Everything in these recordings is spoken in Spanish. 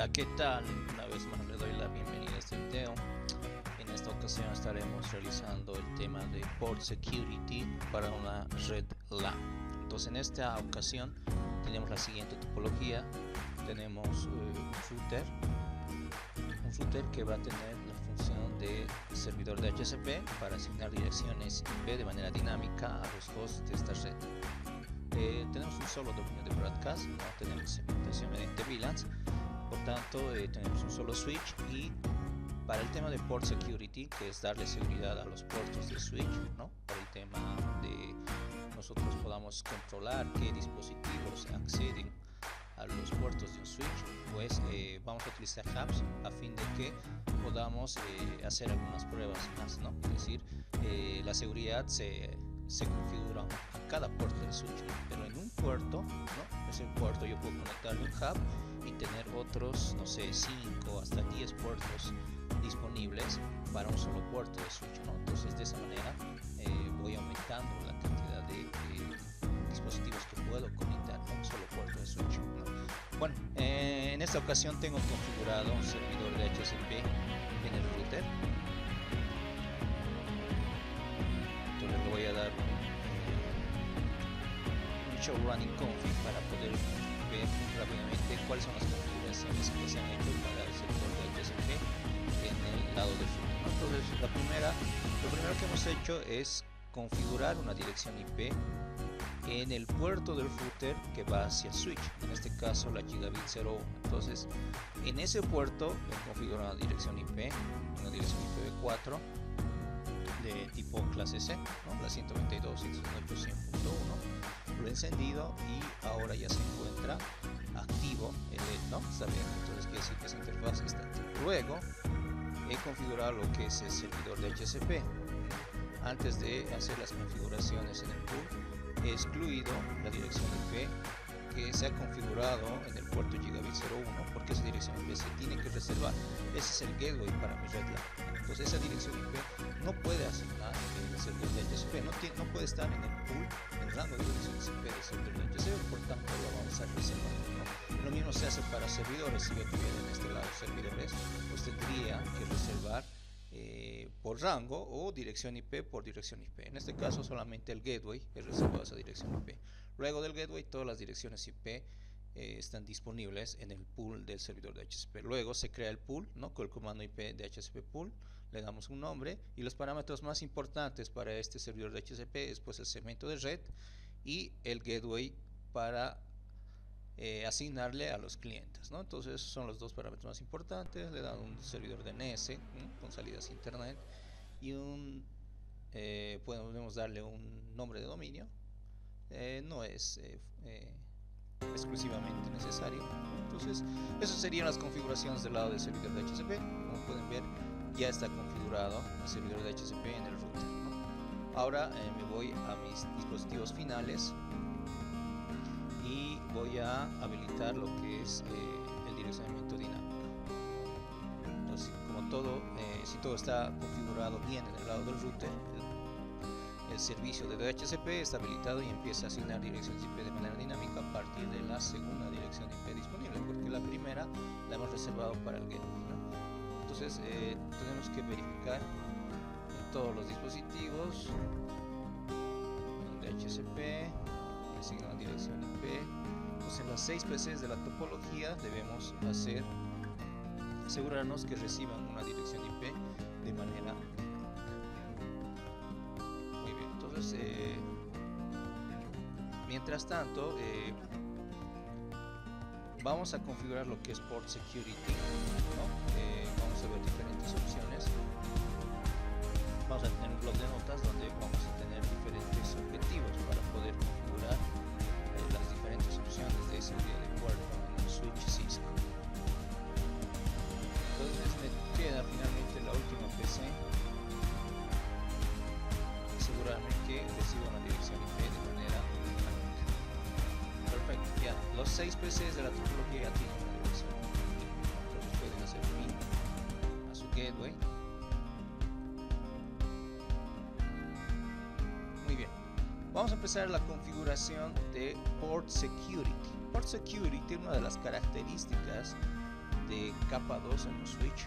Hola, ¿qué tal? Una vez más le doy la bienvenida a este video. En esta ocasión estaremos realizando el tema de Port Security para una red LAN. Entonces en esta ocasión tenemos la siguiente topología. Tenemos un router que va a tener la función de servidor de DHCP para asignar direcciones IP de manera dinámica a los hosts de esta red. Tenemos un solo dominio de broadcast, no tenemos segmentación mediante VLANs. Por tanto, tenemos un solo switch, y para el tema de port security, que es darle seguridad a los puertos de switch, ¿no? Para el tema de nosotros podamos controlar qué dispositivos acceden a los puertos de un switch, pues vamos a utilizar hubs a fin de que podamos hacer algunas pruebas más, ¿no? Es decir, la seguridad se configura a cada puerto del switch, ¿no? Pero en un puerto, ¿no? Ese puerto yo puedo conectarle un hub y tener otros, no sé, 5 hasta 10 puertos disponibles para un solo puerto de switch, ¿no? Entonces de esa manera voy aumentando la cantidad de dispositivos que puedo conectar a un solo puerto de switch, ¿no? Bueno, en esta ocasión tengo configurado un servidor de DHCP en el router. Entonces le voy a dar un show running config para poder ver rápidamente cuáles son las configuraciones que se han hecho para el servidor de DHCP en el lado del router, ¿no? Entonces lo primero que hemos hecho es configurar una dirección IP en el puerto del router que va hacia el switch, en este caso la gigabit 01. Entonces en ese puerto he configurado una dirección IP IPv4 de tipo clase C, ¿no? La 192.168.100.1. Lo he encendido y ahora ya se encuentra activo el LED, ¿no? Está bien, entonces quiere decir que esa interfaz está activa. Luego he configurado lo que es el servidor de DHCP. Antes de hacer las configuraciones en el pool, he excluido la dirección IP que se ha configurado en el puerto gigabit 01, porque esa dirección IP se tiene que reservar. Ese es el gateway para mi red LAN. Entonces esa dirección IP no puede asignar el servidor de DHCP, no puede estar en el pool, en el rango de direcciones IP del servidor de DHCP, por tanto lo vamos a reservar, ¿no? Lo mismo se hace para servidores. Si yo tuviera en este lado servidores, pues tendría que reservar por rango o dirección IP por dirección IP. En este caso solamente el gateway es reservado a esa dirección IP. Luego del gateway todas las direcciones IP están disponibles en el pool del servidor de DHCP. Luego se crea el pool, ¿no? Con el comando IP de DHCP pool, le damos un nombre, y los parámetros más importantes para este servidor de DHCP es pues el segmento de red y el gateway para asignarle a los clientes, ¿no? Entonces esos son los dos parámetros más importantes. Le dan un servidor DNS con salidas a internet y podemos darle un nombre de dominio. No es exclusivamente necesario. Entonces esas serían las configuraciones del lado del servidor de DHCP. Como pueden ver, ya está configurado el servidor de DHCP en el router, ¿no? Ahora me voy a mis dispositivos finales y voy a habilitar lo que es el direccionamiento dinámico. Entonces, como todo, si todo está configurado bien en el lado del router, el servicio de DHCP está habilitado y empieza a asignar direcciones IP de manera dinámica a partir de la segunda dirección IP disponible, porque la primera la hemos reservado para el gateway, ¿no? Entonces tenemos que verificar en todos los dispositivos DHCP asigna una dirección IP. Pues en las 6 PCs de la topología debemos asegurarnos que reciban una dirección IP de manera muy bien. Entonces mientras tanto vamos a configurar lo que es port security, ¿no? Vamos a ver diferentes opciones. Vamos a tener un blog de notas donde vamos a tener diferentes objetivos para poder configurar las diferentes opciones de seguridad de puerto en el switch Cisco. Entonces me queda finalmente la última PC, asegurarme que reciba una dirección IP de manera dinámica. Perfecto, ya los 6 PCs de la topología ya tienen una dirección IP. Entonces pueden hacer ping a su gateway. Muy bien, vamos a empezar la configuración de Port Security. Port Security, una de las características de capa 2 en un switch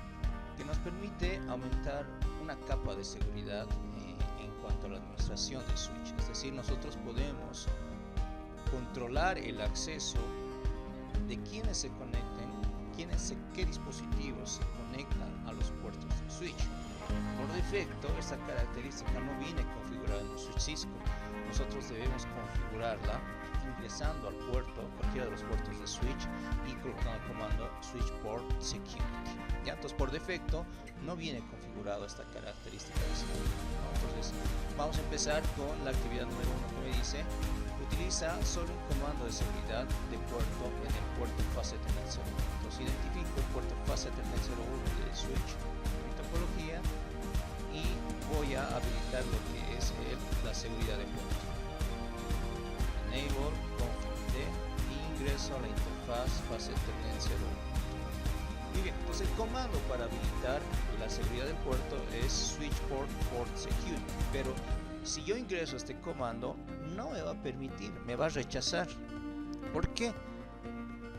que nos permite aumentar una capa de seguridad en cuanto a la administración del switch. Es decir, nosotros podemos controlar el acceso de quienes se conecten, qué dispositivos se conectan a los puertos del switch. Por defecto, esta característica no viene configurada en un switch Cisco. Nosotros debemos configurarla ingresando al puerto, cualquiera de los puertos de switch, y colocando el comando switch port security. ¿Ya? Entonces, por defecto no viene configurado esta característica de seguridad. Entonces, vamos a empezar con la actividad número 1 que me dice: utiliza solo un comando de seguridad de puerto en el puerto fase Ethernet 01. Entonces, identifico el puerto fase Ethernet 01 del switch en mi topología y voy a habilitar lo que es la seguridad de puerto. Enable config D y ingreso a la interfaz fase Ethernet 01. Muy bien, entonces el comando para habilitar la seguridad del puerto es switch port security, pero si yo ingreso a este comando no me va a permitir, me va a rechazar. ¿Por qué?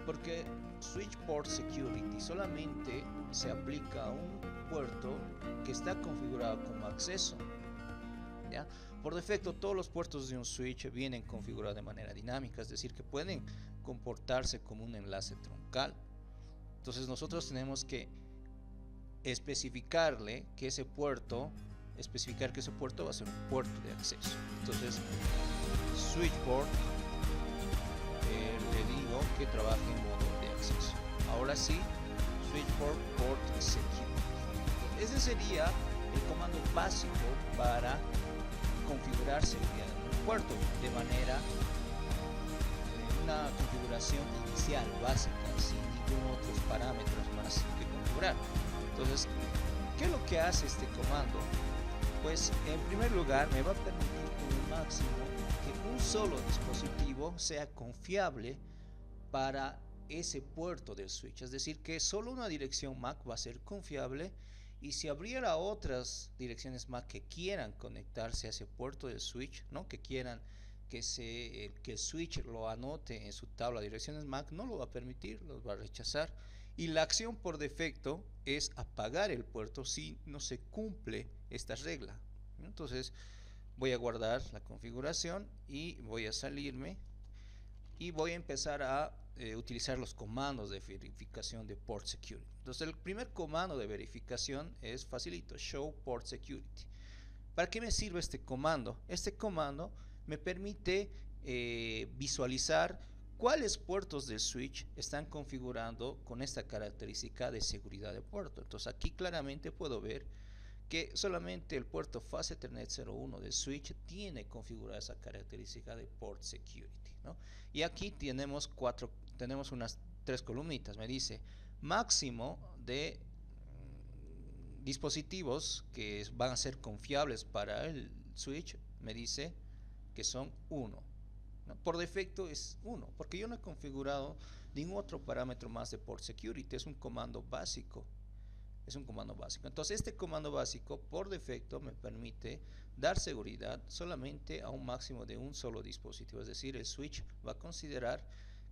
Porque switch port security solamente se aplica a un puerto que está configurado como acceso. ¿Ya? Por defecto, todos los puertos de un switch vienen configurados de manera dinámica, es decir, que pueden comportarse como un enlace troncal. Entonces nosotros tenemos que especificar que ese puerto va a ser un puerto de acceso. Entonces, switch port, le digo que trabaje en modo de acceso. Ahora sí, switch port security. Ese sería el comando básico para configurar seguridad en un puerto de manera una configuración inicial básica, sin ningún otros parámetros más que configurar. Entonces, ¿qué es lo que hace este comando? Pues en primer lugar me va a permitir como máximo que un solo dispositivo sea confiable para ese puerto del switch, es decir, que solo una dirección MAC va a ser confiable, y si abriera otras direcciones MAC que quieran conectarse a ese puerto del switch, ¿no? que quieran que el switch lo anote en su tabla de direcciones MAC, no lo va a permitir, los va a rechazar. Y la acción por defecto es apagar el puerto si no se cumple esta regla. Entonces voy a guardar la configuración y voy a salirme y voy a empezar a utilizar los comandos de verificación de port security. Entonces el primer comando de verificación es facilito: show port security. ¿Para qué me sirve este comando? Este comando me permite visualizar cuáles puertos del switch están configurando con esta característica de seguridad de puerto. Entonces aquí claramente puedo ver que solamente el puerto fase Ethernet 01 del switch tiene configurada esa característica de port security, ¿no? Y aquí tenemos unas 3 columnitas. Me dice máximo de dispositivos que van a ser confiables para el switch, me dice que son 1, ¿no? Por defecto es 1, porque yo no he configurado ningún otro parámetro más de port security. Es un comando básico. Entonces este comando básico por defecto me permite dar seguridad solamente a un máximo de un solo dispositivo. Es decir, el switch va a considerar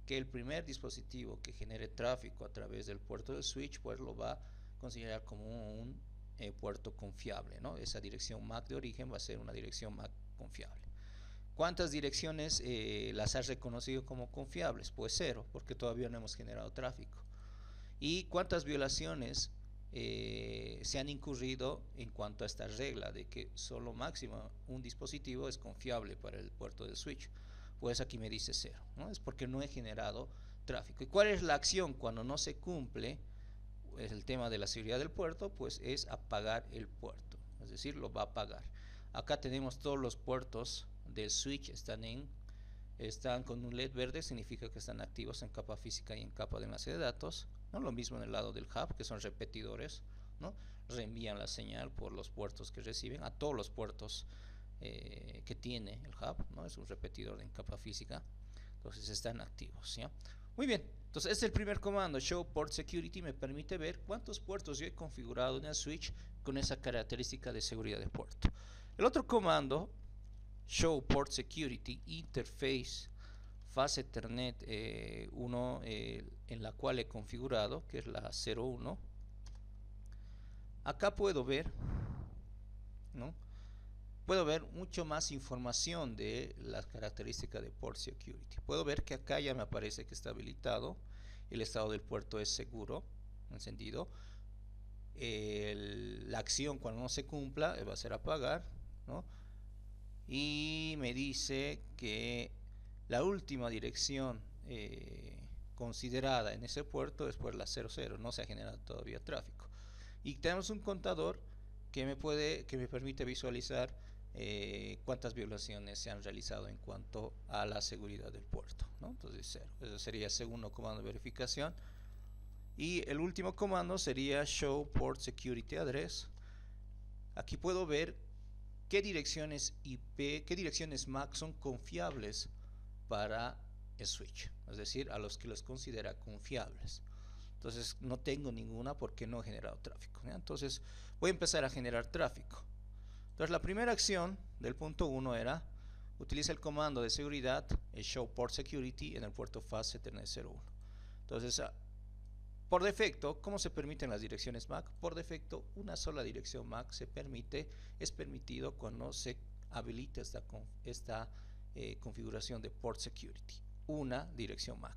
que el primer dispositivo que genere tráfico a través del puerto del switch, pues lo va a considerar como un puerto confiable, ¿no? Esa dirección MAC de origen va a ser una dirección MAC confiable. ¿Cuántas direcciones las has reconocido como confiables? Pues 0, porque todavía no hemos generado tráfico. ¿Y cuántas violaciones se han incurrido en cuanto a esta regla de que solo máximo un dispositivo es confiable para el puerto del switch? Pues aquí me dice 0, ¿no? Es porque no he generado tráfico. ¿Y cuál es la acción cuando no se cumple el tema de la seguridad del puerto? Pues es apagar el puerto, es decir, lo va a apagar. Acá tenemos todos los puertos del switch están con un LED verde, significa que están activos en capa física y en capa de enlace de datos, ¿no? Lo mismo en el lado del hub, que son repetidores, ¿no? Reenvían la señal por los puertos que reciben a todos los puertos que tiene el hub, ¿no? Es un repetidor en capa física, entonces están activos, ¿ya? Muy bien, entonces este es el primer comando, show port security. Me permite ver cuántos puertos yo he configurado en el switch con esa característica de seguridad de puerto. El otro comando, show port security interface fase Ethernet 1 en la cual he configurado, que es la 01. Acá puedo ver, ¿no? Puedo ver mucho más información de las características de Port Security. Puedo ver que acá ya me aparece que está habilitado, el estado del puerto es seguro, encendido. La acción cuando no se cumpla va a ser apagar, ¿no? Y me dice que la última dirección considerada en ese puerto es por la 00, no se ha generado todavía tráfico. Y tenemos un contador que me permite visualizar cuántas violaciones se han realizado en cuanto a la seguridad del puerto, ¿no? Entonces 0, eso sería el segundo comando de verificación. Y el último comando sería show port security address. Aquí puedo ver qué direcciones IP, qué direcciones MAC son confiables para el switch, es decir, a los que los considera confiables. Entonces no tengo ninguna porque no he generado tráfico, ¿ya? Entonces voy a empezar a generar tráfico. Entonces la primera acción del punto 1 era utiliza el comando de seguridad, el show port security, en el puerto fase Ethernet 01. Entonces por defecto, ¿cómo se permiten las direcciones MAC? Por defecto, una sola dirección MAC es permitido cuando se habilita esta configuración de Port Security. Una dirección MAC.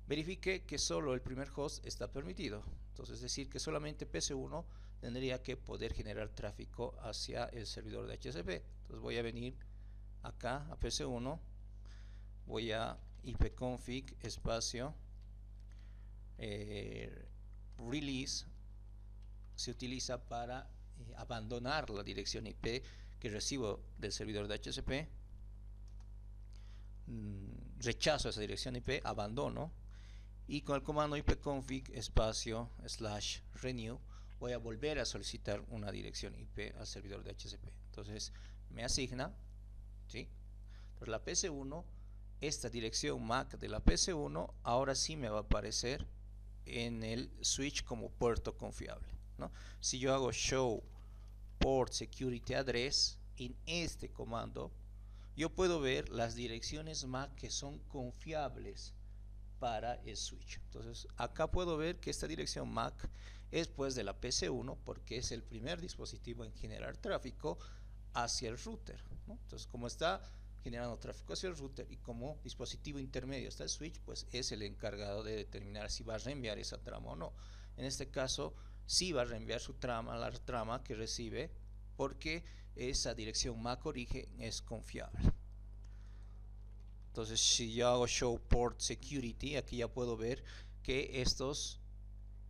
Verifique que solo el primer host está permitido. Entonces, es decir, que solamente PC1 tendría que poder generar tráfico hacia el servidor de HCP. Entonces, voy a venir acá a PC1, voy a ipconfig espacio release se utiliza para abandonar la dirección IP que recibo del servidor de HCP. Rechazo esa dirección IP, abandono, y con el comando ipconfig espacio / renew voy a volver a solicitar una dirección IP al servidor de HCP. Entonces me asigna, ¿sí? Entonces la PC1, esta dirección MAC de la PC1 ahora sí me va a aparecer en el switch como puerto confiable, ¿no? Si yo hago show port security address en este comando, yo puedo ver las direcciones MAC que son confiables para el switch. Entonces acá puedo ver que esta dirección MAC es pues de la PC1 porque es el primer dispositivo en generar tráfico hacia el router, ¿no? Entonces como está generando tráfico hacia el router y como dispositivo intermedio está el switch, pues es el encargado de determinar si va a reenviar esa trama o no. En este caso sí va a reenviar su trama, la trama que recibe, porque esa dirección MAC origen es confiable. Entonces si yo hago show port security, aquí ya puedo ver que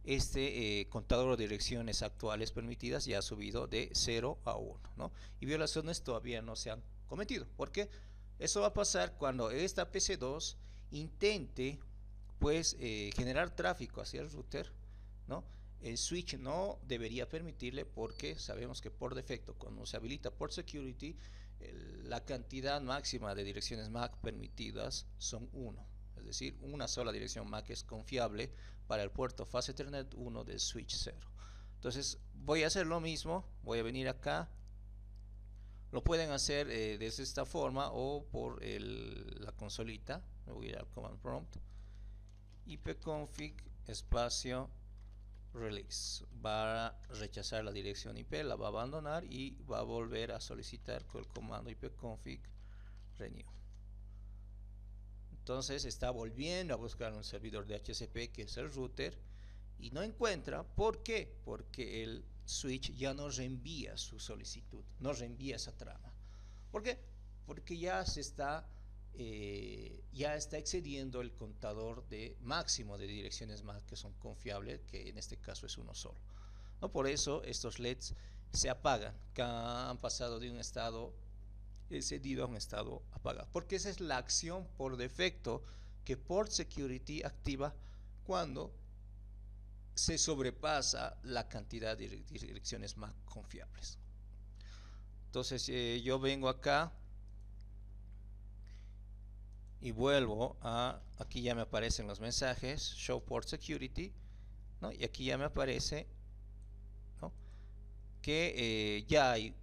este contador de direcciones actuales permitidas ya ha subido de 0 a 1, ¿no? Y violaciones todavía no se han cometido, porque eso va a pasar cuando esta PC2 intente pues generar tráfico hacia el router, ¿no? El switch no debería permitirle porque sabemos que por defecto cuando se habilita Port Security la cantidad máxima de direcciones MAC permitidas son 1, es decir, una sola dirección MAC es confiable para el puerto fase Ethernet 1 del switch 0. Entonces voy a hacer lo mismo, voy a venir acá. Lo pueden hacer de esta forma o por la consolita. Me voy a ir al command prompt, ipconfig espacio release, va a rechazar la dirección IP, la va a abandonar y va a volver a solicitar con el comando ipconfig renew. Entonces está volviendo a buscar un servidor de HCP que es el router y no encuentra. ¿Por qué? Porque el switch ya no reenvía su solicitud, no reenvía esa trama. ¿Por qué? Porque ya está excediendo el contador máximo de direcciones MAC que son confiables, que en este caso es uno solo, ¿no? Por eso estos LEDs se apagan, que han pasado de un estado encendido a un estado apagado, porque esa es la acción por defecto que Port Security activa cuando se sobrepasa la cantidad de direcciones MAC confiables. Entonces yo vengo acá y vuelvo aquí ya me aparecen los mensajes show port security, ¿no? Y aquí ya me aparece, ¿no?, que ya hay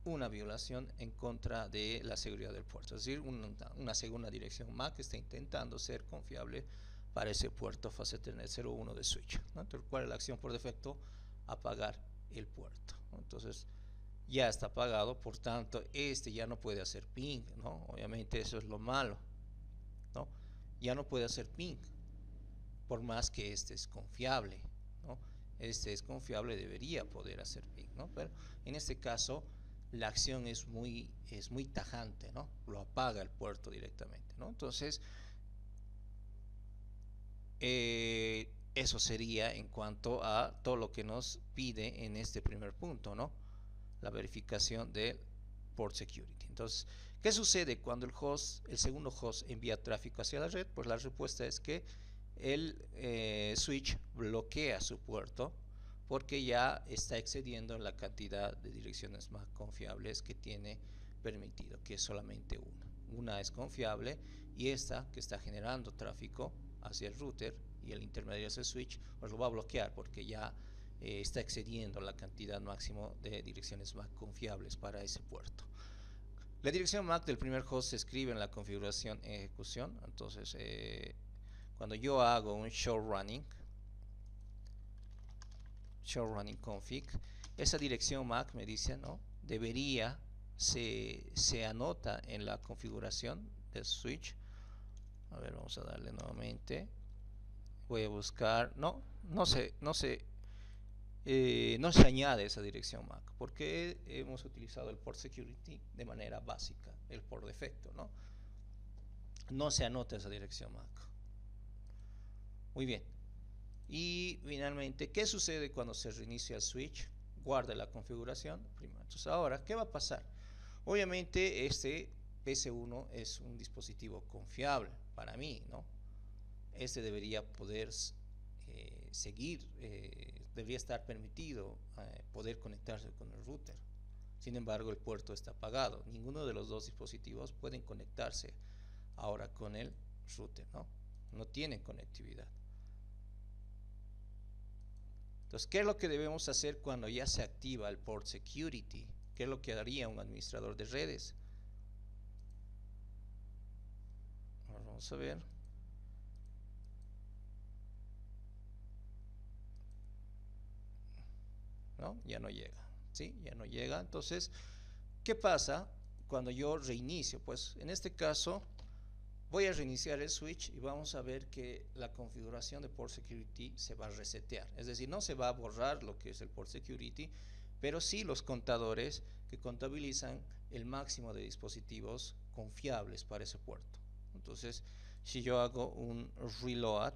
una violación en contra de la seguridad del puerto, es decir, una segunda dirección MAC está intentando ser confiable para ese puerto fase Ethernet 01 de switch, ¿no? Entonces, ¿cuál es la acción por defecto? Apagar el puerto, ¿no? Entonces ya está apagado, por tanto este ya no puede hacer ping, ¿no? Obviamente eso es lo malo, ¿no? Ya no puede hacer ping, por más que este es confiable, ¿no? Este es confiable, debería poder hacer ping, ¿no? Pero en este caso la acción es muy tajante, ¿no? Lo apaga el puerto directamente, ¿no? Entonces eso sería en cuanto a todo lo que nos pide en este primer punto, ¿no? La verificación del port security. Entonces, ¿qué sucede cuando el segundo host envía tráfico hacia la red? Pues la respuesta es que el switch bloquea su puerto porque ya está excediendo la cantidad de direcciones más confiables que tiene permitido, que es solamente una. Una es confiable y esta que está generando tráfico hacia el router y el intermediario hacia el switch, pues lo va a bloquear porque ya está excediendo la cantidad máxima de direcciones MAC confiables para ese puerto. La dirección MAC del primer host se escribe en la configuración en ejecución. Entonces, cuando yo hago un show running config, esa dirección MAC me dice, ¿no? Debería, se anota en la configuración del switch. A ver, vamos a darle nuevamente. Voy a buscar, no se añade esa dirección MAC porque hemos utilizado el port security de manera básica, el por defecto, ¿no? No se anota esa dirección MAC. Muy bien. Y finalmente, ¿qué sucede cuando se reinicia el switch? Guarda la configuración primero. Entonces, ahora, ¿qué va a pasar? Obviamente, este PC1 es un dispositivo confiable para mí, ¿no? Este debería poder seguir, debería estar permitido poder conectarse con el router. Sin embargo, el puerto está apagado. Ninguno de los dos dispositivos pueden conectarse ahora con el router, ¿no? No tienen conectividad. Entonces, ¿qué es lo que debemos hacer cuando ya se activa el port security? ¿Qué es lo que haría un administrador de redes? Ahora vamos a ver. ¿No? Ya no llega, ¿sí? Ya no llega. Entonces, ¿qué pasa cuando yo reinicio? Pues en este caso voy a reiniciar el switch y vamos a ver que la configuración de port security se va a resetear. Es decir, no se va a borrar lo que es el port security, pero sí los contadores que contabilizan el máximo de dispositivos confiables para ese puerto. Entonces, si yo hago un reload,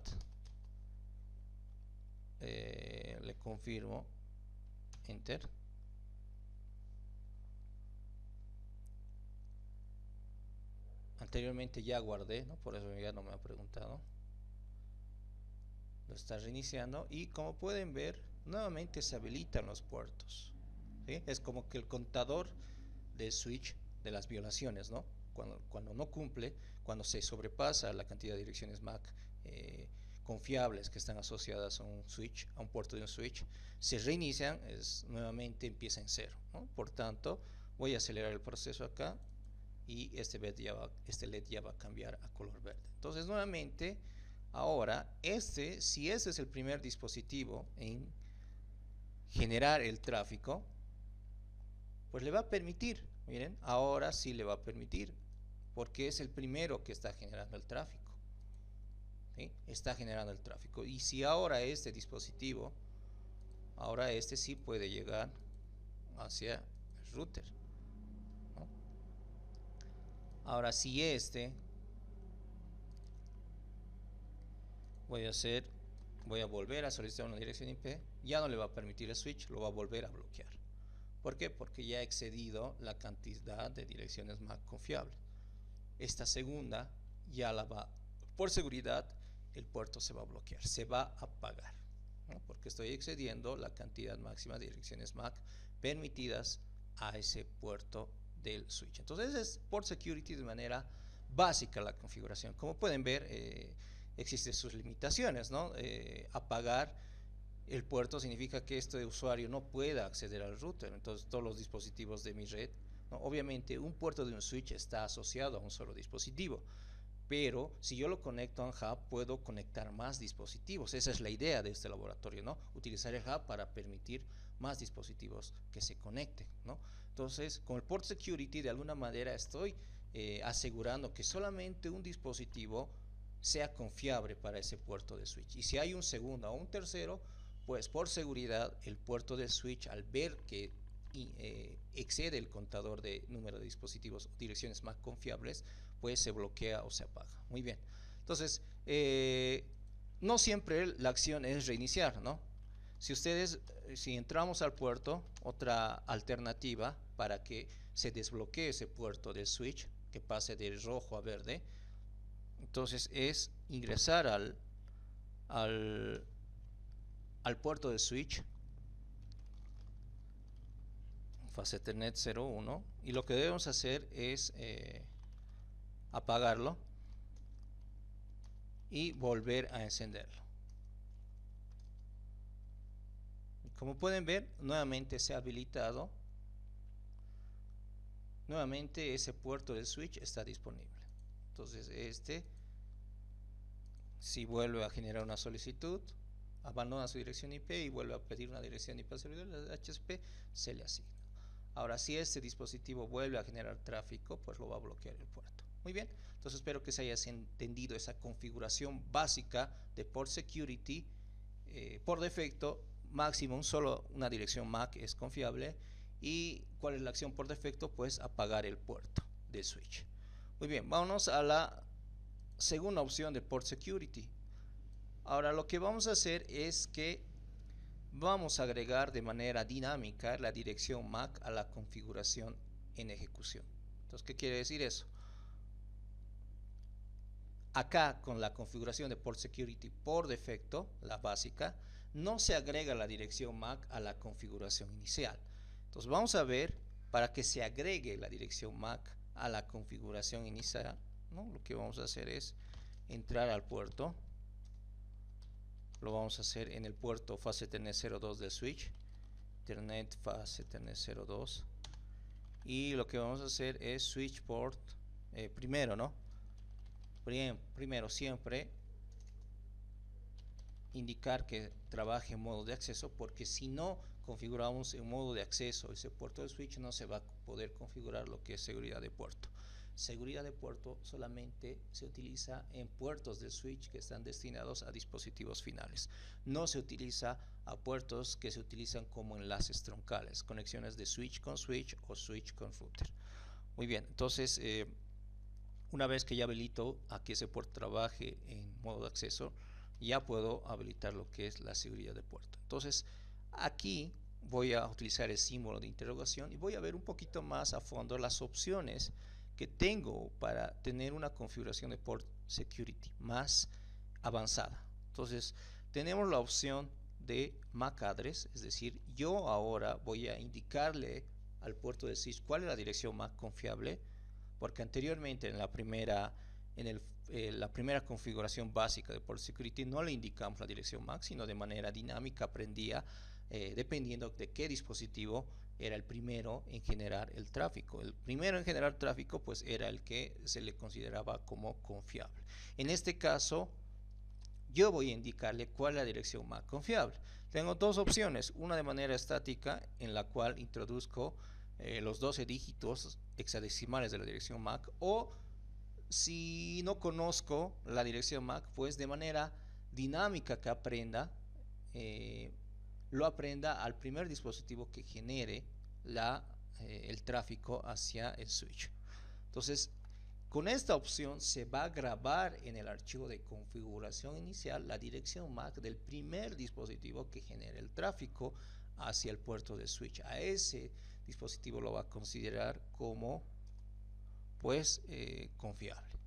le confirmo, enter. Anteriormente ya guardé, ¿no? Por eso ya no me ha preguntado. Lo está reiniciando y como pueden ver, nuevamente se habilitan los puertos, ¿sí? Es como que el contador del switch de las violaciones, ¿no? Cuando no cumple, cuando se sobrepasa la cantidad de direcciones MAC confiables que están asociadas a un switch, a un puerto de un switch, se reinician, nuevamente empieza en cero, ¿no? Por tanto, voy a acelerar el proceso acá y este LED ya va a cambiar a color verde. Entonces, nuevamente, ahora, si este es el primer dispositivo en generar el tráfico, pues le va a permitir, miren, ahora sí le va a permitir, porque es el primero que está generando el tráfico, ¿sí? Está generando el tráfico. Y si ahora este dispositivo, ahora este sí puede llegar hacia el router, ¿no? Ahora si voy a volver a solicitar una dirección IP, ya no le va a permitir el switch, lo va a volver a bloquear. ¿Por qué? Porque ya ha excedido la cantidad de direcciones más confiables. Esta segunda ya la va, por seguridad, el puerto se va a bloquear, se va a apagar, ¿no? Porque estoy excediendo la cantidad máxima de direcciones MAC permitidas a ese puerto del switch. Entonces es port security de manera básica la configuración. Como pueden ver, existen sus limitaciones, ¿no? Apagar el puerto significa que este usuario no pueda acceder al router, entonces todos los dispositivos de mi red, ¿no? Obviamente un puerto de un switch está asociado a un solo dispositivo, pero si yo lo conecto a un hub puedo conectar más dispositivos. Esa es la idea de este laboratorio, ¿no? Utilizar el hub para permitir más dispositivos que se conecten, ¿no? Entonces, con el port security de alguna manera estoy asegurando que solamente un dispositivo sea confiable para ese puerto de switch, y si hay un segundo o un tercero, pues por seguridad el puerto del switch, al ver que excede el contador de número de dispositivos o direcciones más confiables, pues se bloquea o se apaga. Muy bien, entonces no siempre la acción es reiniciar, ¿no? Si entramos al puerto, otra alternativa para que se desbloquee ese puerto del switch, que pase de rojo a verde, entonces es ingresar al puerto de switch, fase Ethernet 01, y lo que debemos hacer es apagarlo y volver a encenderlo. Como pueden ver, nuevamente se ha habilitado, nuevamente ese puerto del switch está disponible. Entonces si vuelve a generar una solicitud, abandona su dirección IP y vuelve a pedir una dirección IP al servidor de HCP, se le asigna. Ahora, si este dispositivo vuelve a generar tráfico, pues lo va a bloquear el puerto. Muy bien, entonces espero que se haya entendido esa configuración básica de port security. Por defecto, máximo solo una dirección MAC es confiable. ¿Y cuál es la acción por defecto? Pues apagar el puerto del switch. Muy bien, vámonos a la segunda opción de port security. Ahora lo que vamos a hacer es que vamos a agregar de manera dinámica la dirección MAC a la configuración en ejecución. Entonces, ¿qué quiere decir eso? Acá, con la configuración de port security por defecto, la básica, no se agrega la dirección MAC a la configuración inicial. Entonces vamos a ver, para que se agregue la dirección MAC a la configuración inicial, ¿no? Lo que vamos a hacer es entrar al puerto. Lo vamos a hacer en el puerto fase Ethernet 02 del switch, Ethernet fase Ethernet 02, y lo que vamos a hacer es switch port primero, ¿no? Primero siempre indicar que trabaje en modo de acceso, porque si no configuramos en modo de acceso ese puerto del switch, no se va a poder configurar lo que es seguridad de puerto. Seguridad de puerto solamente se utiliza en puertos del switch que están destinados a dispositivos finales. No se utiliza a puertos que se utilizan como enlaces troncales, conexiones de switch con switch o switch con router. Muy bien, entonces una vez que ya habilito a que ese puerto trabaje en modo de acceso, ya puedo habilitar lo que es la seguridad de puerto. Entonces aquí voy a utilizar el símbolo de interrogación y voy a ver un poquito más a fondo las opciones que tengo para tener una configuración de port security más avanzada. Entonces tenemos la opción de MAC address, es decir, yo ahora voy a indicarle al puerto de switch cuál es la dirección MAC confiable, porque anteriormente en la primera configuración básica de port security no le indicamos la dirección MAC, sino de manera dinámica aprendía dependiendo de qué dispositivo era el primero en generar el tráfico. El primero en generar tráfico pues era el que se le consideraba como confiable. En este caso yo voy a indicarle cuál es la dirección MAC confiable. Tengo dos opciones, una de manera estática en la cual introduzco los 12 dígitos hexadecimales de la dirección MAC, o si no conozco la dirección MAC, pues de manera dinámica que aprenda, lo aprenda al primer dispositivo que genere el tráfico hacia el switch. Entonces, con esta opción se va a grabar en el archivo de configuración inicial la dirección MAC del primer dispositivo que genere el tráfico hacia el puerto de switch. A ese dispositivo lo va a considerar como pues confiable.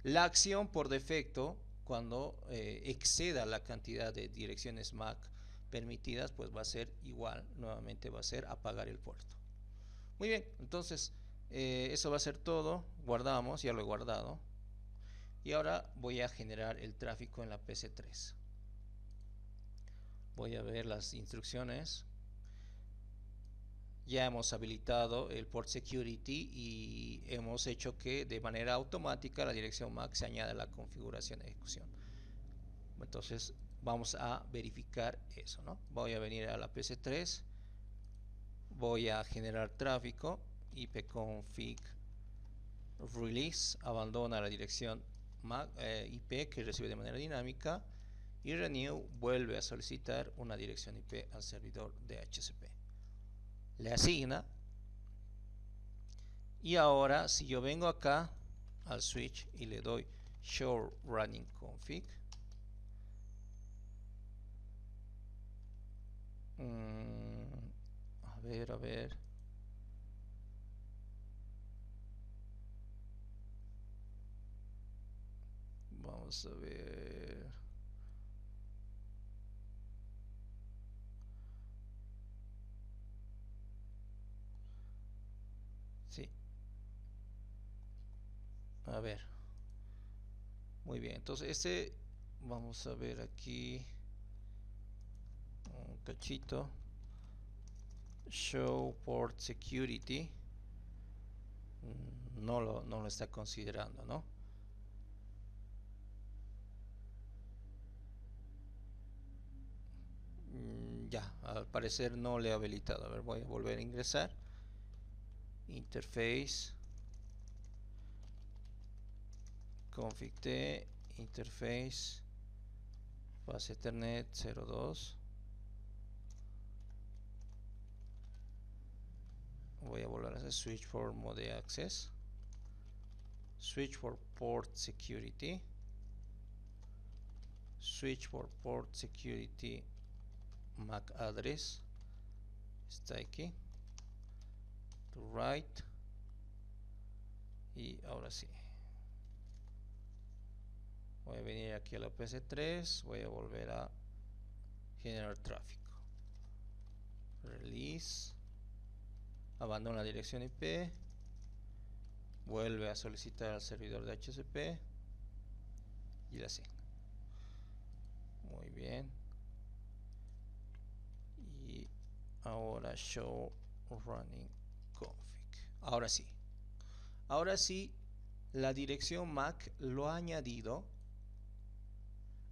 La acción por defecto, cuando exceda la cantidad de direcciones MAC permitidas, pues va a ser igual, nuevamente va a ser apagar el puerto. Muy bien, entonces eso va a ser todo. Guardamos, ya lo he guardado, y ahora voy a generar el tráfico en la PC3. Voy a ver las instrucciones. Ya hemos habilitado el port security y hemos hecho que de manera automática la dirección MAC se añade a la configuración de ejecución. Entonces vamos a verificar eso, ¿no? Voy a venir a la PC3, voy a generar tráfico, ipconfig release, abandona la dirección MAC, IP que recibe de manera dinámica, y renew vuelve a solicitar una dirección IP al servidor de DHCP. Le asigna, y ahora si yo vengo acá al switch y le doy show running config, a ver, vamos a ver. Sí, a ver, muy bien. Entonces vamos a ver aquí un cachito, show port security, no lo está considerando, ¿no? Ya, al parecer no le he habilitado. A ver, voy a volver a ingresar. Interface, config t, interface, base Ethernet 02. Voy a volver a hacer switch for mode access, switch for port security, switch for port security MAC address, está aquí, to right, y ahora sí voy a venir aquí a la PC3, voy a volver a generar tráfico, release, abandona la dirección IP, vuelve a solicitar al servidor de DHCP y la asigna. Muy bien, y ahora show running config. Ahora sí la dirección MAC lo ha añadido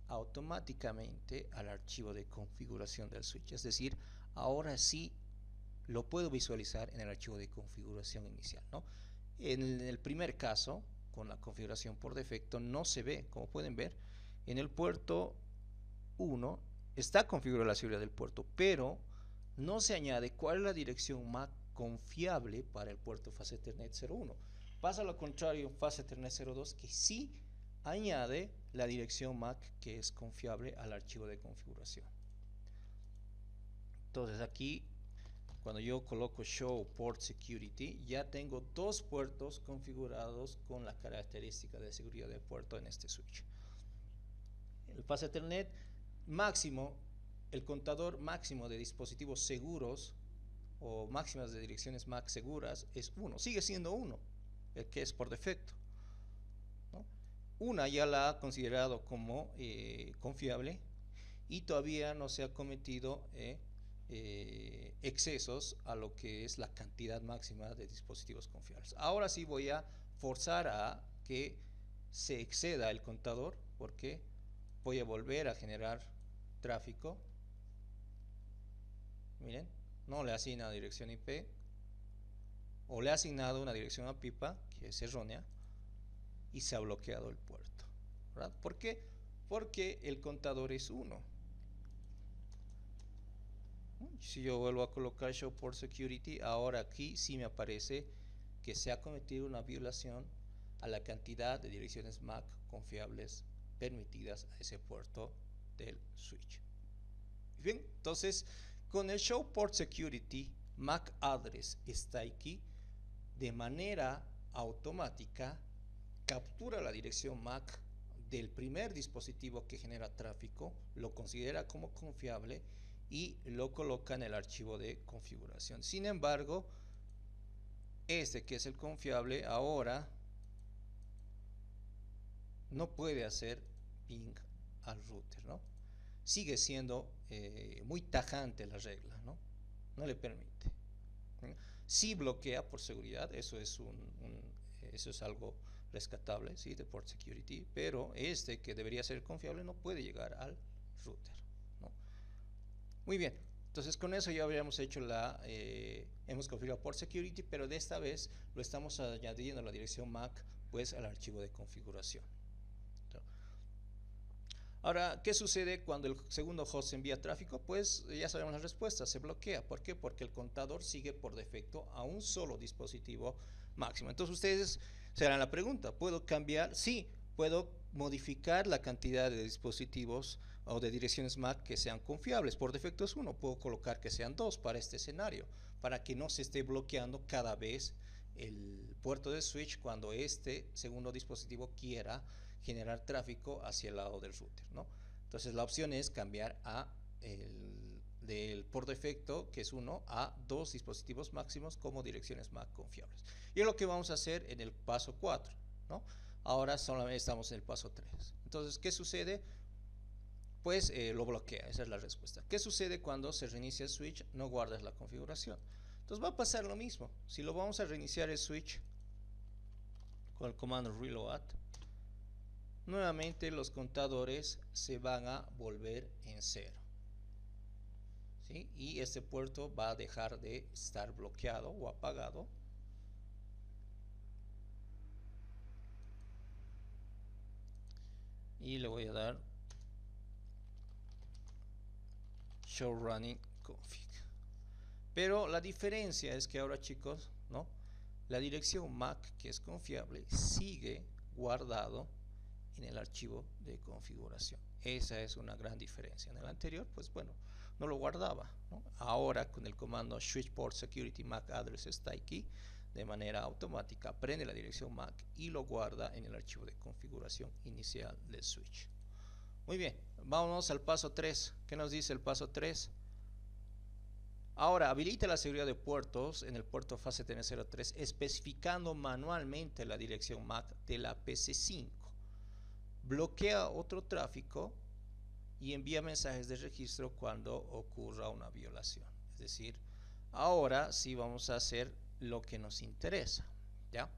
automáticamente al archivo de configuración del switch. Es decir, ahora sí lo puedo visualizar en el archivo de configuración inicial, ¿no? En el primer caso, con la configuración por defecto, no se ve. Como pueden ver, en el puerto 1 está configurada la seguridad del puerto, pero no se añade cuál es la dirección MAC confiable para el puerto Fast Ethernet 01. Pasa lo contrario en Fast Ethernet 02, que sí añade la dirección MAC que es confiable al archivo de configuración. Entonces aquí, cuando yo coloco show port security, ya tengo dos puertos configurados con la característica de seguridad del puerto en este switch. El Fast Ethernet máximo, el contador máximo de dispositivos seguros o máximas de direcciones MAC seguras es 1, sigue siendo 1, el que es por defecto, ¿no? Una ya la ha considerado como confiable y todavía no se ha cometido excesos a lo que es la cantidad máxima de dispositivos confiables. Ahora sí voy a forzar a que se exceda el contador, porque voy a volver a generar tráfico. Miren, no le asigna dirección IP, o le ha asignado una dirección a pipa que es errónea y se ha bloqueado el puerto, ¿verdad? ¿Por qué? Porque el contador es 1. Si yo vuelvo a colocar show port security, ahora aquí sí me aparece que se ha cometido una violación a la cantidad de direcciones MAC confiables permitidas a ese puerto del switch. Bien, entonces con el show port security MAC address está aquí, de manera automática captura la dirección MAC del primer dispositivo que genera tráfico, lo considera como confiable y lo coloca en el archivo de configuración. Sin embargo, este que es el confiable ahora no puede hacer ping al router, ¿no? Sigue siendo muy tajante la regla, ¿no? No le permite. Sí bloquea por seguridad, eso es algo rescatable, ¿sí? De port security, pero que debería ser confiable no puede llegar al router, ¿no? Muy bien, entonces con eso ya habríamos hecho hemos configurado port security, pero de esta vez lo estamos añadiendo la dirección MAC pues al archivo de configuración. Ahora, ¿qué sucede cuando el segundo host envía tráfico? Pues ya sabemos la respuesta, se bloquea. ¿Por qué? Porque el contador sigue por defecto a un solo dispositivo máximo. Entonces ustedes se harán la pregunta, ¿puedo cambiar? Sí, puedo modificar la cantidad de dispositivos o de direcciones MAC que sean confiables. Por defecto es uno, puedo colocar que sean dos para este escenario, para que no se esté bloqueando cada vez el puerto de switch cuando este segundo dispositivo quiera generar tráfico hacia el lado del router, ¿no? Entonces la opción es cambiar por defecto, que es 1, a 2 dispositivos máximos como direcciones MAC confiables. Y es lo que vamos a hacer en el paso 4, ¿no? Ahora solamente estamos en el paso 3. Entonces, ¿qué sucede? Pues lo bloquea, esa es la respuesta. ¿Qué sucede cuando se reinicia el switch? No guardas la configuración. Entonces va a pasar lo mismo. Si lo vamos a reiniciar el switch con el comando reload, nuevamente los contadores se van a volver en 0, ¿sí? Y este puerto va a dejar de estar bloqueado o apagado. Y le voy a dar show running config. Pero la diferencia es que ahora, chicos, ¿no? La dirección MAC, que es confiable, sigue guardado en el archivo de configuración. Esa es una gran diferencia. En el anterior, pues bueno, no lo guardaba, ¿no? Ahora con el comando switch port security MAC address stay key, de manera automática aprende la dirección MAC y lo guarda en el archivo de configuración inicial del switch. Muy bien, vámonos al paso 3. ¿Qué nos dice el paso 3? Ahora, habilita la seguridad de puertos en el puerto fase TN03 especificando manualmente la dirección MAC de la PC5. Bloquea otro tráfico y envía mensajes de registro cuando ocurra una violación. Es decir, ahora sí vamos a hacer lo que nos interesa, ¿ya?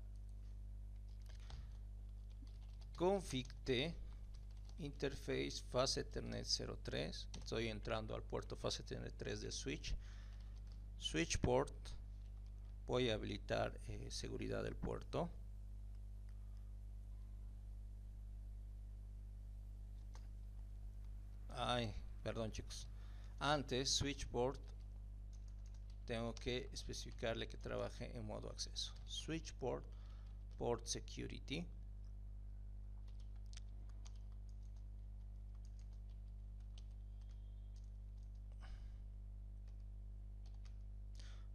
Config T interface fase Ethernet 03. Estoy entrando al puerto fase Ethernet 3 del switch. Switch port. Voy a habilitar seguridad del puerto. Perdón, chicos. Antes, switch port, tengo que especificarle que trabaje en modo acceso. Switch port, port security.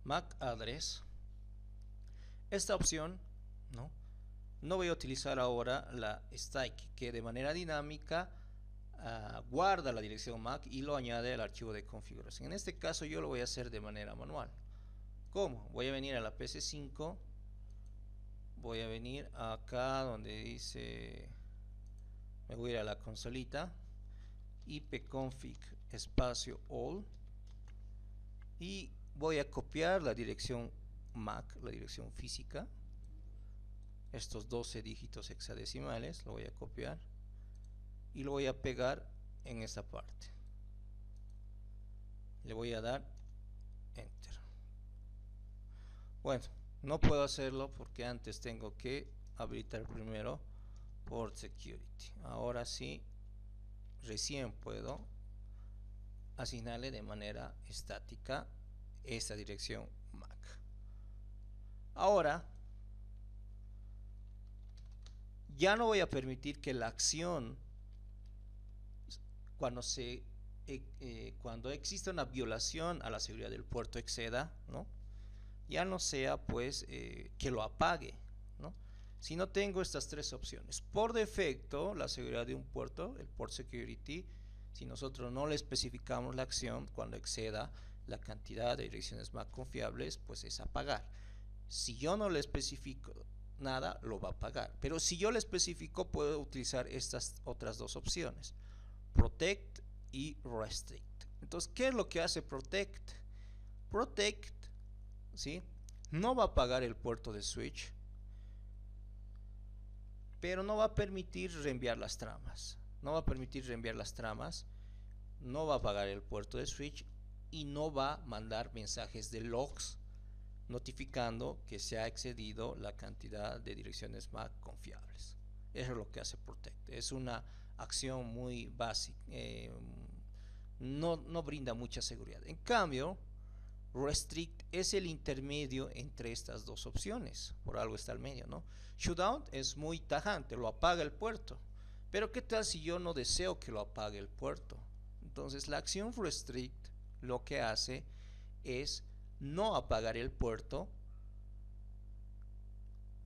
MAC address. Esta opción, no voy a utilizar ahora la stack, que de manera dinámica guarda la dirección MAC y lo añade al archivo de configuración. En este caso yo lo voy a hacer de manera manual. ¿Cómo? Voy a venir a la PC5, voy a venir acá donde dice, me voy a ir a la consolita, ipconfig espacio all, y voy a copiar la dirección MAC, la dirección física, estos 12 dígitos hexadecimales, lo voy a copiar y lo voy a pegar en esta parte. Le voy a dar enter. Bueno, no puedo hacerlo porque antes tengo que habilitar primero port security. Ahora sí, recién puedo asignarle de manera estática esta dirección MAC. Ahora ya no voy a permitir que la acción cuando exista una violación a la seguridad del puerto exceda, ya no sea pues que lo apague, si no tengo estas tres opciones. Por defecto, la seguridad de un puerto, el port security, si nosotros no le especificamos la acción cuando exceda la cantidad de direcciones MAC confiables, pues es apagar. Si yo no le especifico nada, lo va a apagar. Pero si yo le especifico, puedo utilizar estas otras dos opciones: protect y restrict. Entonces, ¿qué es lo que hace Protect? Protect, ¿sí?, no va a apagar el puerto de switch, pero no va a permitir reenviar las tramas. No va a permitir reenviar las tramas, no va a apagar el puerto de switch y no va a mandar mensajes de logs notificando que se ha excedido la cantidad de direcciones MAC confiables. Eso es lo que hace Protect. Es una acción muy básica, no brinda mucha seguridad. En cambio, Restrict es el intermedio entre estas dos opciones, por algo está al medio, ¿no? Shutdown es muy tajante, lo apaga el puerto, pero ¿qué tal si yo no deseo que lo apague el puerto? Entonces la acción Restrict lo que hace es no apagar el puerto,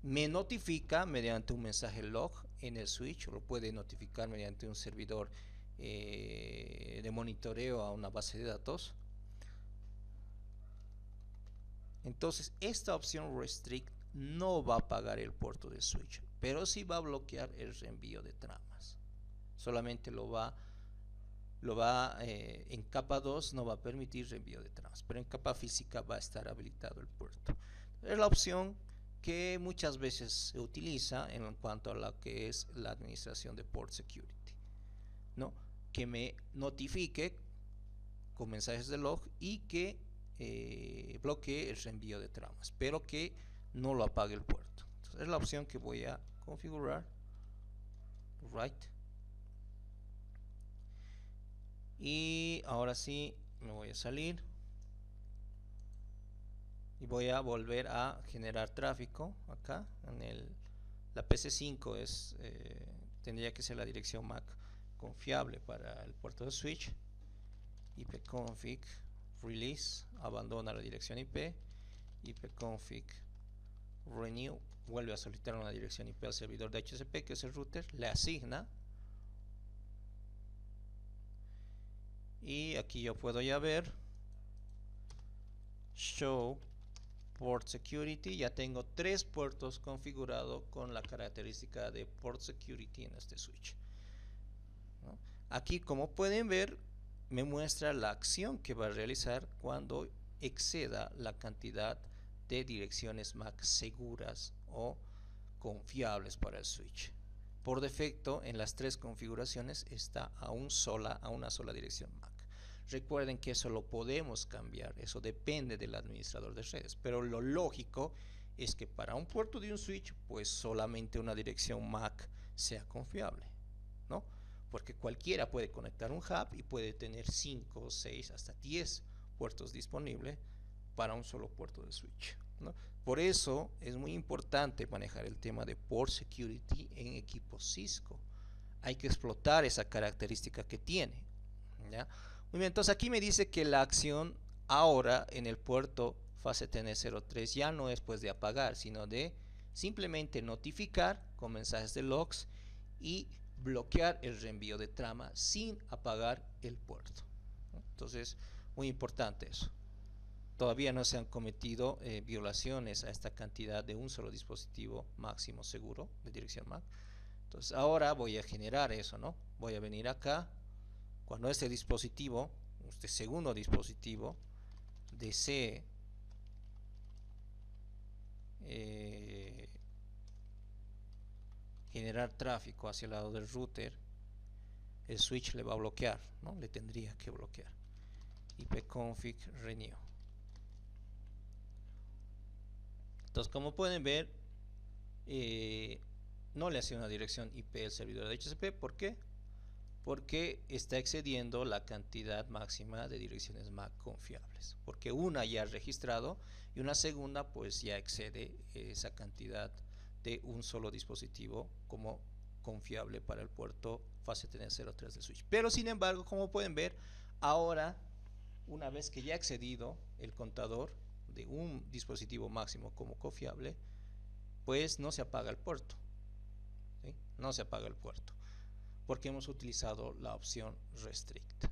me notifica mediante un mensaje log en el switch, o lo puede notificar mediante un servidor de monitoreo a una base de datos. Entonces esta opción Restrict no va a apagar el puerto de switch, pero sí va a bloquear el reenvío de tramas. Solamente lo va en capa 2 no va a permitir reenvío de tramas, pero en capa física va a estar habilitado el puerto. Es la opción que muchas veces se utiliza en cuanto a lo que es la administración de port security, ¿no? Que me notifique con mensajes de log y que bloquee el reenvío de tramas, pero que no lo apague el puerto. Entonces es la opción que voy a configurar, right. Y ahora sí me voy a salir y voy a volver a generar tráfico acá en la PC5 es tendría que ser la dirección MAC confiable para el puerto de switch. ipconfig release abandona la dirección IP, ipconfig renew vuelve a solicitar una dirección IP al servidor de HCP, que es el router, le asigna, y aquí yo puedo ya ver show port security. Ya tengo 3 puertos configurados con la característica de port security en este switch, ¿no? Aquí, como pueden ver, me muestra la acción que va a realizar cuando exceda la cantidad de direcciones MAC seguras o confiables para el switch. Por defecto, en las 3 configuraciones está a una sola dirección MAC. Recuerden que eso lo podemos cambiar, eso depende del administrador de redes, pero lo lógico es que para un puerto de un switch, pues solamente una dirección MAC sea confiable, ¿no? Porque cualquiera puede conectar un hub y puede tener 5, 6, hasta 10 puertos disponibles para un solo puerto de switch, ¿no? Por eso es muy importante manejar el tema de port security en equipos Cisco. Hay que explotar esa característica que tiene, ¿ya? Muy bien, entonces aquí me dice que la acción ahora en el puerto fase TN03 ya no es pues de apagar, sino de simplemente notificar con mensajes de logs y bloquear el reenvío de trama sin apagar el puerto, ¿no? Entonces, muy importante eso. Todavía no se han cometido violaciones a esta cantidad de un solo dispositivo máximo seguro de dirección MAC. Entonces ahora voy a generar eso, ¿no? Voy a venir acá, cuando este dispositivo, este segundo dispositivo, desee generar tráfico hacia el lado del router, el switch le va a bloquear, ¿no? Le tendría que bloquear. ipconfig renew. Entonces, como pueden ver, no le hace una dirección IP al servidor de HCP. ¿Por qué? Porque está excediendo la cantidad máxima de direcciones MAC confiables. Porque una ya ha registrado y una segunda pues ya excede esa cantidad de un solo dispositivo como confiable para el puerto fase TN03 de switch. Pero sin embargo, como pueden ver, ahora una vez que ya ha excedido el contador de un dispositivo máximo como confiable, pues no se apaga el puerto, ¿sí? No se apaga el puerto porque hemos utilizado la opción restrict.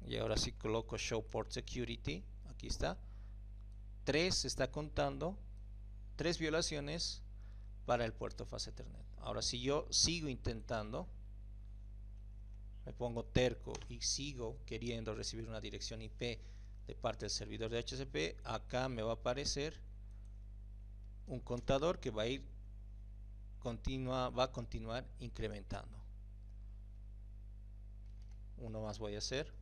Y ahora sí coloco show port security, aquí está, 3 está contando, 3 violaciones para el puerto fase Ethernet. Ahora si yo sigo intentando me pongo terco y sigo queriendo recibir una dirección IP de parte del servidor de HCP, acá me va a aparecer un contador que va a continuar incrementando. Uno más voy a hacer.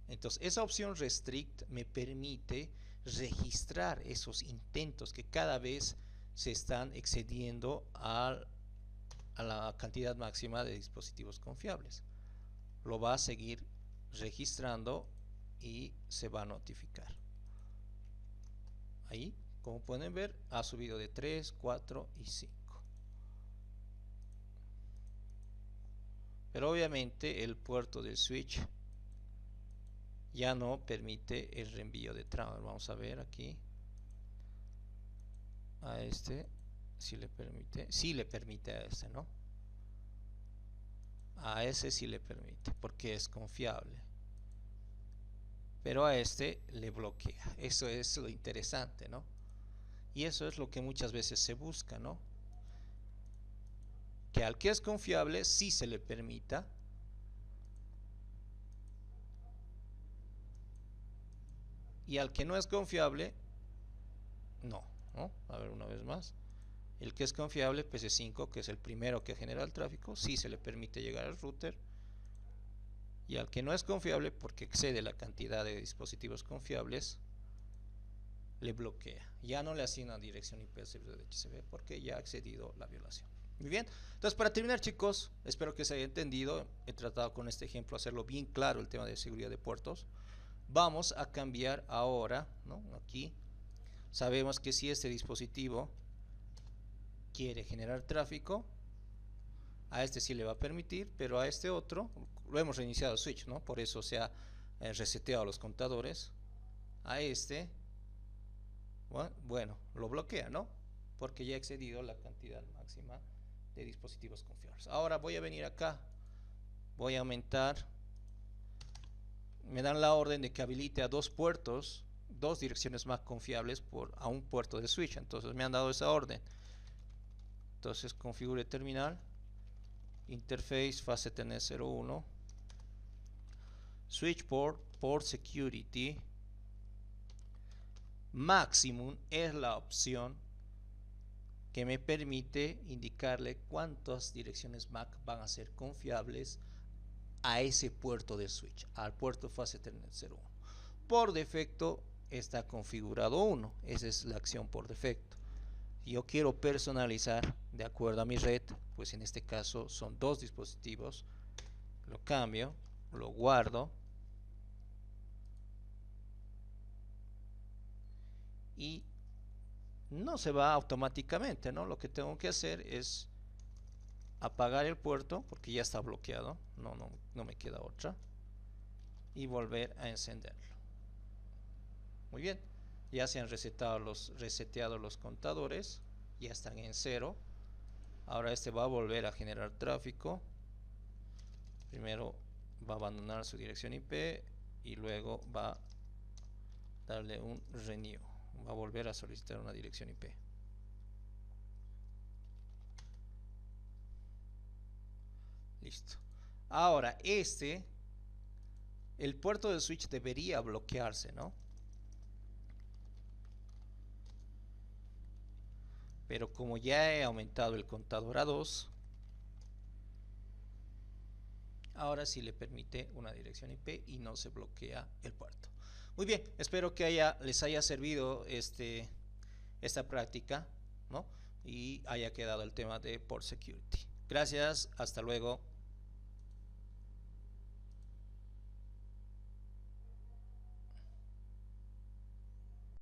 Entonces esa opción restrict me permite registrar esos intentos que cada vez se están excediendo a la cantidad máxima de dispositivos confiables. Lo va a seguir registrando y se va a notificar. Ahí, como pueden ver, ha subido de 3, 4 y 5. Pero obviamente el puerto del switch ya no permite el reenvío de trama. Vamos a ver aquí. A este si le permite. Sí le permite a este, ¿no? A ese sí le permite porque es confiable. Pero a este le bloquea. Eso es lo interesante, ¿no? Y eso es lo que muchas veces se busca, ¿no? Que al que es confiable sí se le permita. Y al que no es confiable, no, ¿no? A ver una vez más. El que es confiable, PC5, que es el primero que genera el tráfico, sí se le permite llegar al router. Y al que no es confiable, porque excede la cantidad de dispositivos confiables, le bloquea. Ya no le asigna dirección IP al servidor de HCP porque ya ha excedido la violación. Muy bien. Entonces, para terminar, chicos, espero que se haya entendido. He tratado con este ejemplo hacerlo bien claro el tema de seguridad de puertos. Vamos a cambiar ahora, ¿no? Aquí sabemos que si este dispositivo quiere generar tráfico, a este sí le va a permitir, pero a este otro, lo hemos reiniciado el switch, ¿no? Por eso se ha reseteado los contadores. A este, bueno, lo bloquea, ¿no? Porque ya ha excedido la cantidad máxima de dispositivos confiables. Ahora voy a venir acá, voy a aumentar. Me dan la orden de que habilite a dos puertos, dos direcciones más confiables a un puerto de switch. Entonces me han dado esa orden. Entonces configure terminal, interface fase TNS 01, switch port security, maximum es la opción que me permite indicarle cuántas direcciones MAC van a ser confiables a ese puerto de switch, al puerto fase TNS 01. Por defecto está configurado 1, esa es la acción por defecto. Si yo quiero personalizar de acuerdo a mi red, pues en este caso son dos dispositivos, lo cambio, lo guardo y no se va automáticamente, ¿no? Lo que tengo que hacer es apagar el puerto porque ya está bloqueado, no me queda otra, y volver a encenderlo. Muy bien, ya se han reseteado los contadores, ya están en 0. Ahora este va a volver a generar tráfico. Primero va a abandonar su dirección IP y luego va a darle un renew, va a volver a solicitar una dirección IP. Listo. Ahora el puerto de switch debería bloquearse, ¿no? Pero como ya he aumentado el contador a 2, ahora sí le permite una dirección IP y no se bloquea el puerto. Muy bien, espero que les haya servido esta práctica, ¿no? Y haya quedado el tema de port security. Gracias, hasta luego.